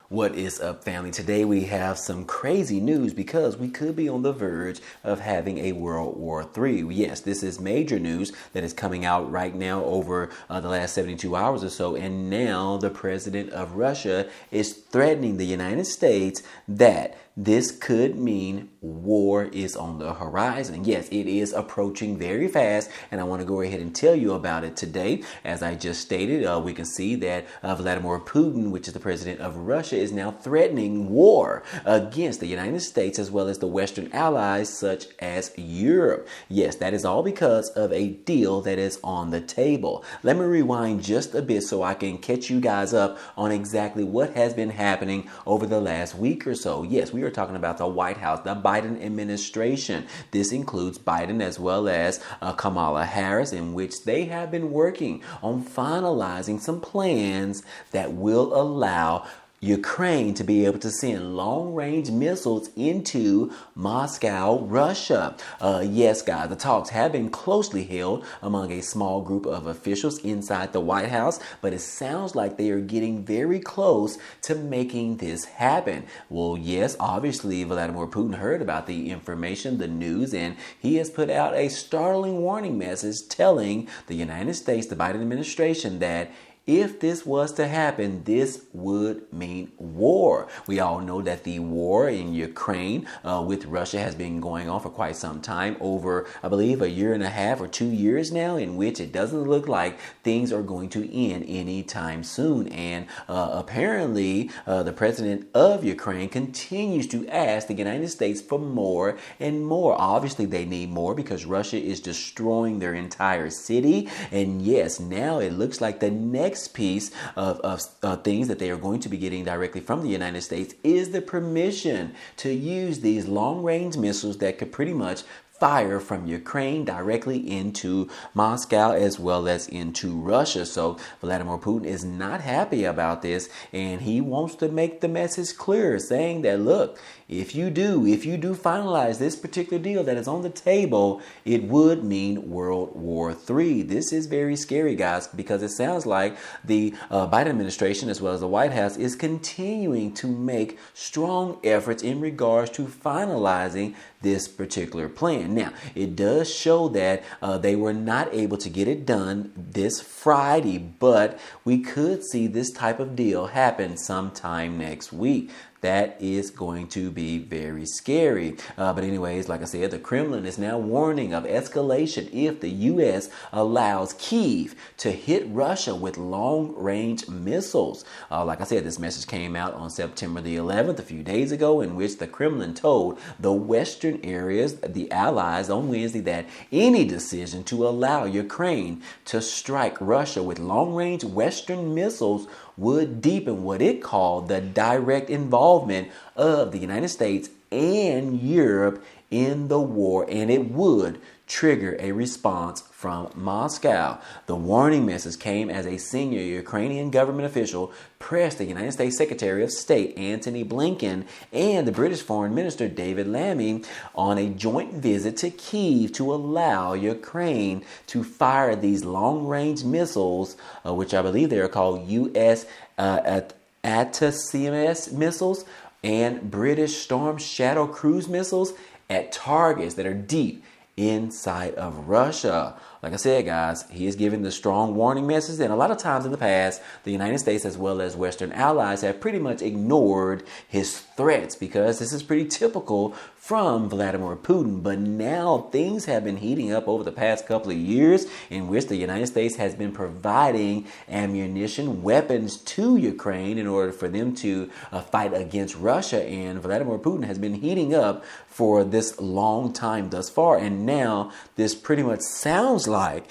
What is up, family? Today we have some crazy news because we could be on the verge of having a World War III. Yes, this is major news that is coming out right now over the last 72 hours or so. And now the president of Russia is threatening the United States that this could mean war is on the horizon. Yes, it is approaching very fast, and I want to go ahead and tell you about it today. As I just stated, we can see that Vladimir Putin, which is the president of Russia, is now threatening war against the United States as well as the Western allies such as Europe. Yes, that is all because of a deal that is on the table. Let me rewind just a bit so I can catch you guys up on exactly what has been happening over the last week or so. Yes, we are talking about the White House, the Biden administration. This includes Biden as well as Kamala Harris, in which they have been working on finalizing some plans that will allow Ukraine to be able to send long-range missiles into Moscow, Russia. Yes, guys, the talks have been closely held among a small group of officials inside the White House, but it sounds like they are getting very close to making this happen. Well, yes, obviously, Vladimir Putin heard about the information, the news, and he has put out a startling warning message telling the United States, the Biden administration, that if this was to happen, this would mean war. We all know that the war in Ukraine with Russia has been going on for quite some time, over, I believe, a year and a half or 2 years now, in which it doesn't look like things are going to end anytime soon. And apparently, the president of Ukraine continues to ask the United States for more and more. Obviously, they need more because Russia is destroying their entire city. And yes, now it looks like the next piece of things that they are going to be getting directly from the United States is the permission to use these long-range missiles that could pretty much fire from Ukraine directly into Moscow as well as into Russia. So Vladimir Putin is not happy about this, and he wants to make the message clear, saying that, look, if you do finalize this particular deal that is on the table, it would mean World War III. This is very scary, guys, because it sounds like the Biden administration as well as the White House is continuing to make strong efforts in regards to finalizing this particular plan. Now, it does show that they were not able to get it done this Friday, but we could see this type of deal happen sometime next week. That is going to be very scary. But anyways, like I said, the Kremlin is now warning of escalation if the U.S. allows Kyiv to hit Russia with long-range missiles. Like I said, this message came out on September the 11th, a few days ago, in which the Kremlin told the Western areas, the allies, on Wednesday that any decision to allow Ukraine to strike Russia with long-range Western missiles would deepen what it called the direct involvement of the United States and Europe in the war, and it would trigger a response from Moscow. The warning message came as a senior Ukrainian government official pressed the United States Secretary of State Antony Blinken and the British Foreign Minister David Lammy on a joint visit to Kyiv to allow Ukraine to fire these long-range missiles, which I believe they are called U.S. ATACMS missiles and British Storm Shadow cruise missiles at targets that are deep inside of Russia. Like I said, guys, he is giving the strong warning message, and a lot of times in the past, the United States as well as Western allies have pretty much ignored his threats because this is pretty typical from Vladimir Putin. But now things have been heating up over the past couple of years, in which the United States has been providing ammunition, weapons to Ukraine in order for them to fight against Russia. And Vladimir Putin has been heating up for this long time thus far. And now this pretty much sounds like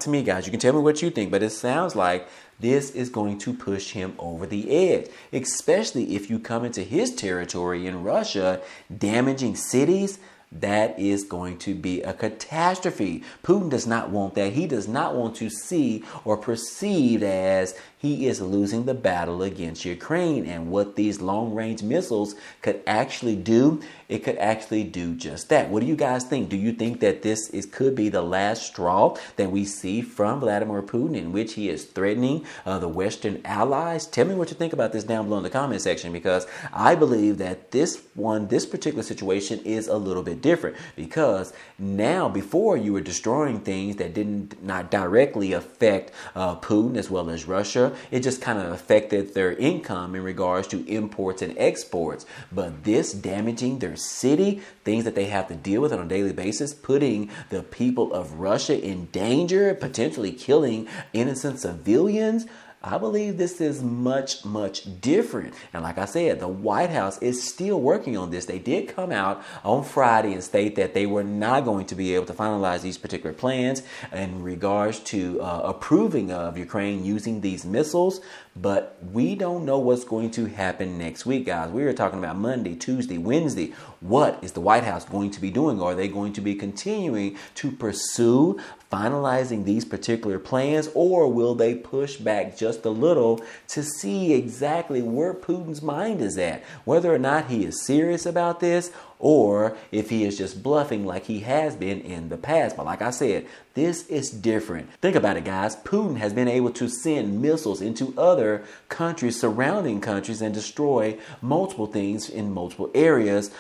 to me, guys, you can tell me what you think, but it sounds like this is going to push him over the edge, especially if you come into his territory in Russia, damaging cities. That is going to be a catastrophe. Putin does not want that. He does not want to see or perceived as he is losing the battle against Ukraine. And what these long-range missiles could actually do, it could actually do just that. What do you guys think? Do you think that this could be the last straw that we see from Vladimir Putin, in which he is threatening the Western allies? Tell me what you think about this down below in the comment section, because I believe that this particular situation is a little bit different, because now, before, you were destroying things that did not directly affect Putin as well as Russia. It just kind of affected their income in regards to imports and exports. But this damaging their city, things that they have to deal with on a daily basis, putting the people of Russia in danger, potentially killing innocent civilians, I believe this is much, much different. And like I said, the White House is still working on this. They did come out on Friday and state that they were not going to be able to finalize these particular plans in regards to approving of Ukraine using these missiles. But we don't know what's going to happen next week, guys. We were talking about Monday, Tuesday, Wednesday. What is the White House going to be doing? Are they going to be continuing to pursue finalizing these particular plans, or will they push back just a little to see exactly where Putin's mind is at, whether or not he is serious about this, or if he is just bluffing like he has been in the past? But like I said, this is different. Think about it, guys. Putin has been able to send missiles into other countries, surrounding countries, and destroy multiple things in multiple areas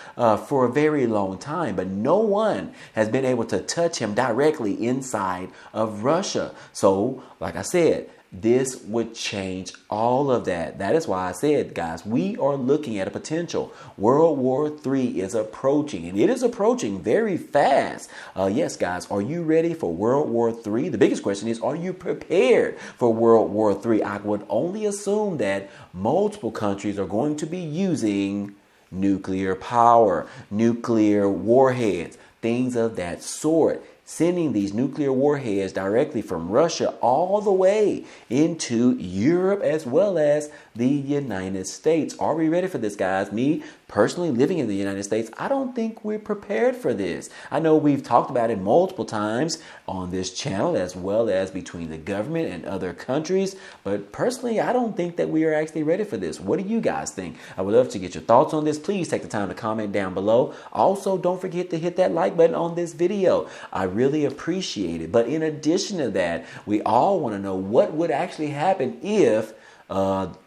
for a very long time. But no one has been able to touch him directly inside of Russia. So, like I said, this would change all of that. That is why I said, guys, we are looking at a potential. World War III is approaching, and it is approaching very fast. Yes, guys, are you ready for World War III? The biggest question is, are you prepared for World War III? I would only assume that multiple countries are going to be using nuclear power, nuclear warheads, things of that sort, sending these nuclear warheads directly from Russia all the way into Europe as well as the United States. Are we ready for this, guys? Me personally, living in the United States, I don't think we're prepared for this. I know we've talked about it multiple times on this channel, as well as between the government and other countries, but personally, I don't think that we are actually ready for this. What do you guys think? I would love to get your thoughts on this. Please take the time to comment down below. Also, don't forget to hit that like button on this video. I really appreciate it. But in addition to that, we all want to know what would actually happen if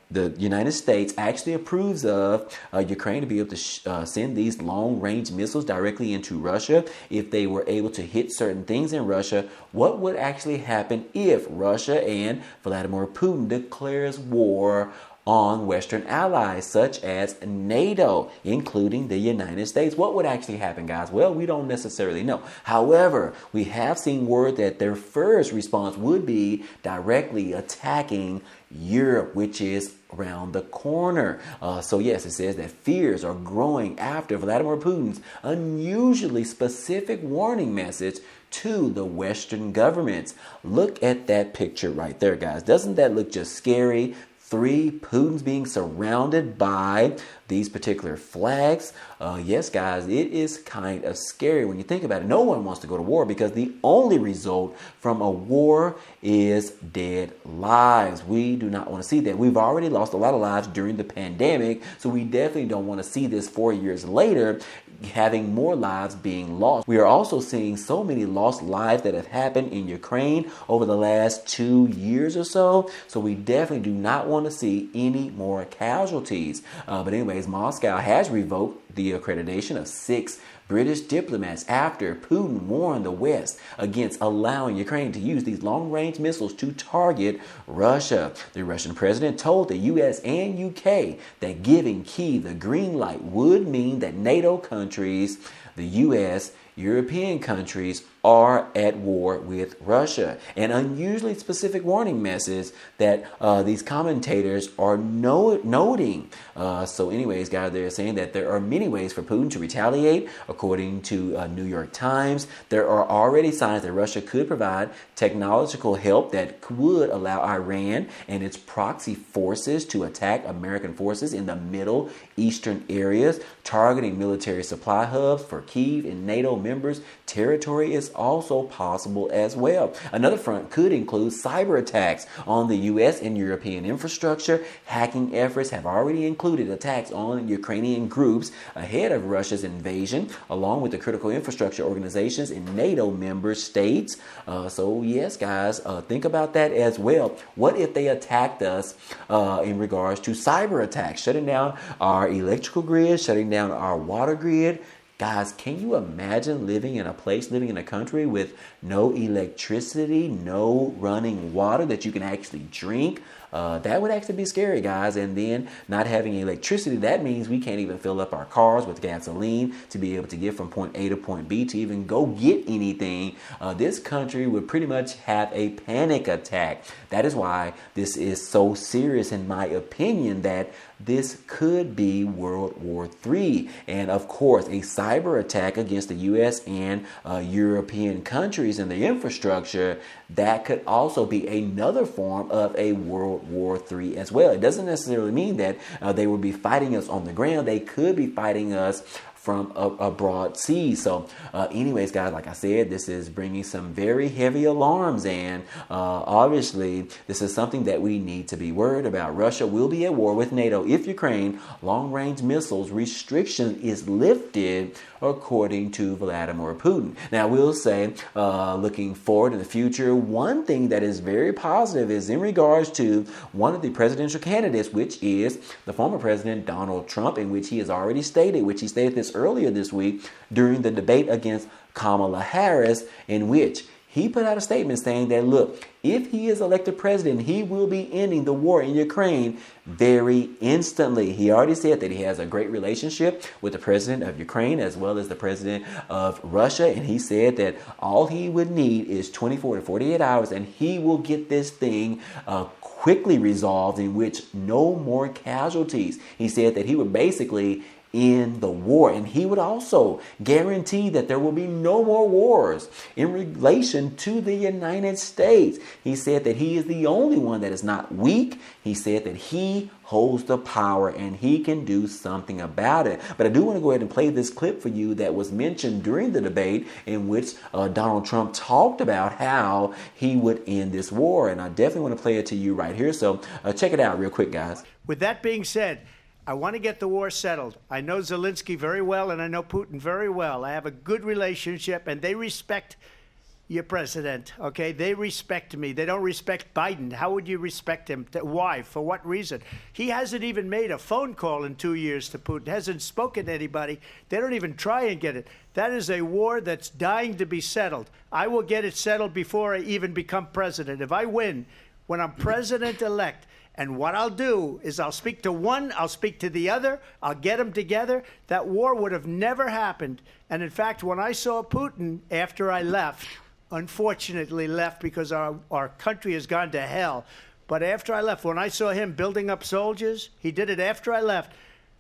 the United States actually approves of Ukraine to be able to send these long-range missiles directly into Russia. If they were able to hit certain things in Russia, what would actually happen if Russia and Vladimir Putin declares war on Western allies such as NATO, including the United States? What would actually happen, guys? Well, we don't necessarily know. However, we have seen word that their first response would be directly attacking Europe, which is around the corner. So yes, it says that fears are growing after Vladimir Putin's unusually specific warning message to the Western governments. Look at that picture right there, guys. Doesn't that look just scary? Putin's being surrounded by these particular flags. Yes, guys, it is kind of scary when you think about it. No one wants to go to war, because the only result from a war is dead lives. We do not want to see that. We've already lost a lot of lives during the pandemic, so we definitely don't want to see this 4 years later, having more lives being lost. We are also seeing so many lost lives that have happened in Ukraine over the last 2 years or so. So we definitely do not want to see any more casualties. But anyways, Moscow has revoked the accreditation of 6 British diplomats after Putin warned the West against allowing Ukraine to use these long-range missiles to target Russia. The Russian president told the US and UK that giving Kyiv the green light would mean that NATO countries, the US, European countries are at war with Russia. An unusually specific warning message that these commentators are noting. So anyways, guys, they're saying that there are many ways for Putin to retaliate. According to New York Times, there are already signs that Russia could provide technological help that would allow Iran and its proxy forces to attack American forces in the Middle Eastern areas, targeting military supply hubs for Kyiv and NATO members' territory is also possible as well. Another front could include cyber attacks on the U.S. and European infrastructure. Hacking efforts have already included attacks on Ukrainian groups ahead of Russia's invasion, along with the critical infrastructure organizations in NATO member states. So yes, guys, think about that as well. What if they attacked us in regards to cyber attacks, shutting down our electrical grid, shutting down our water grid? Guys, can you imagine living in a country with no electricity, no running water that you can actually drink? That would actually be scary, guys. And then not having electricity, that means we can't even fill up our cars with gasoline to be able to get from point A to point B to even go get anything. This country would pretty much have a panic attack. That is why this is so serious, in my opinion, that this could be World War III. And of course, a cyber attack against the U.S. and European countries and the infrastructure, that could also be another form of a World War III as well. It doesn't necessarily mean that they will be fighting us on the ground. They could be fighting us from a broad sea. So anyways, guys, like I said, this is bringing some very heavy alarms, and obviously this is something that we need to be worried about. Russia will be at war with NATO if Ukraine long-range missiles restriction is lifted, according to Vladimir Putin. Now, we'll say, looking forward in the future, one thing that is very positive is in regards to one of the presidential candidates, which is the former president Donald Trump, in which he has already stated, which he stated this earlier this week during the debate against Kamala Harris, in which he put out a statement saying that, look, if he is elected president, he will be ending the war in Ukraine very instantly. He already said that he has a great relationship with the president of Ukraine as well as the president of Russia. And he said that all he would need is 24 to 48 hours and he will get this thing quickly resolved, in which no more casualties. He said that he would basically in the war, and he would also guarantee that there will be no more wars in relation to the United States. He said that he is the only one that is not weak. He said that he holds the power and he can do something about it. But I do want to go ahead and play this clip for you that was mentioned during the debate, in which Donald Trump talked about how he would end this war, and I definitely want to play it to you right here. So check it out real quick, guys. With that being said, I want to get the war settled. I know Zelensky very well, and I know Putin very well. I have a good relationship, and they respect your president, okay? They respect me. They don't respect Biden. How would you respect him? Why? For what reason? He hasn't even made a phone call in 2 years to Putin, hasn't spoken to anybody. They don't even try and get it. That is a war that's dying to be settled. I will get it settled before I even become president. If I win, when I'm president-elect, and what I'll do is I'll speak to one, I'll speak to the other, I'll get them together. That war would have never happened. And in fact, when I saw Putin after I left, unfortunately left because our country has gone to hell. But after I left, when I saw him building up soldiers, he did it after I left,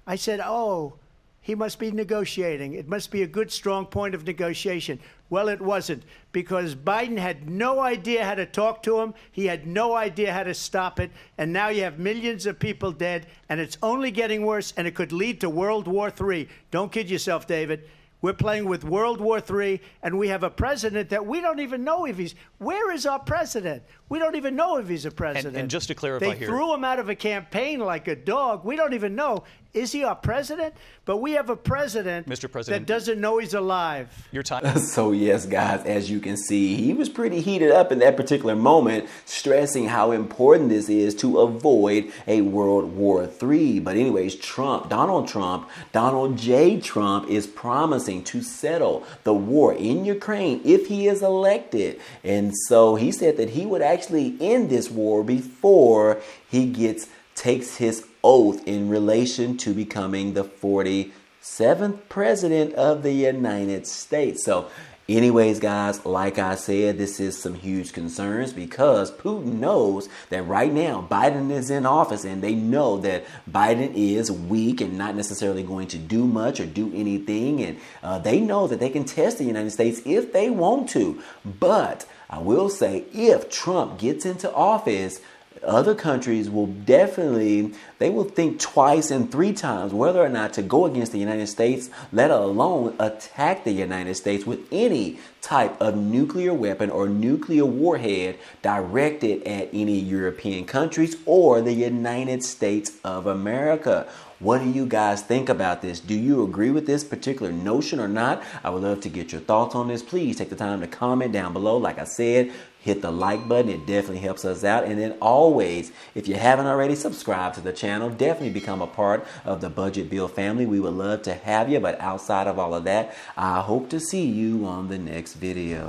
I said, oh, he must be negotiating. It must be a good, strong point of negotiation. Well, it wasn't, because Biden had no idea how to talk to him. He had no idea how to stop it. And now you have millions of people dead, and it's only getting worse, and it could lead to World War III. Don't kid yourself, David. We're playing with World War III, and we have a president that we don't even know if he's... Where is our president? We don't even know if he's a president. And just to clarify here... They threw him out of a campaign like a dog. We don't even know. Is he our president? But we have a president, Mr. President, that doesn't know he's alive. Your time. So yes, guys, as you can see, he was pretty heated up in that particular moment, stressing how important this is to avoid a World War III. But anyways, Donald J. Trump is promising to settle the war in Ukraine if he is elected. And so he said that he would actually end this war before he takes his oath in relation to becoming the 47th president of the United States. So anyways, guys, like I said, this is some huge concerns, because Putin knows that right now Biden is in office, and they know that Biden is weak and not necessarily going to do much or do anything. And they know that they can test the United States if they want to. But I will say, if Trump gets into office, other countries will definitely, they will think twice and three times whether or not to go against the United States, let alone attack the United States with any type of nuclear weapon or nuclear warhead directed at any European countries or the United States of America. What do you guys think about this? Do you agree with this particular notion or not? I would love to get your thoughts on this. Please take the time to comment down below. Like I said, hit the like button. It definitely helps us out. And then always, if you haven't already, subscribe to the channel. Definitely become a part of the Budget Bill family. We would love to have you. But outside of all of that, I hope to see you on the next video.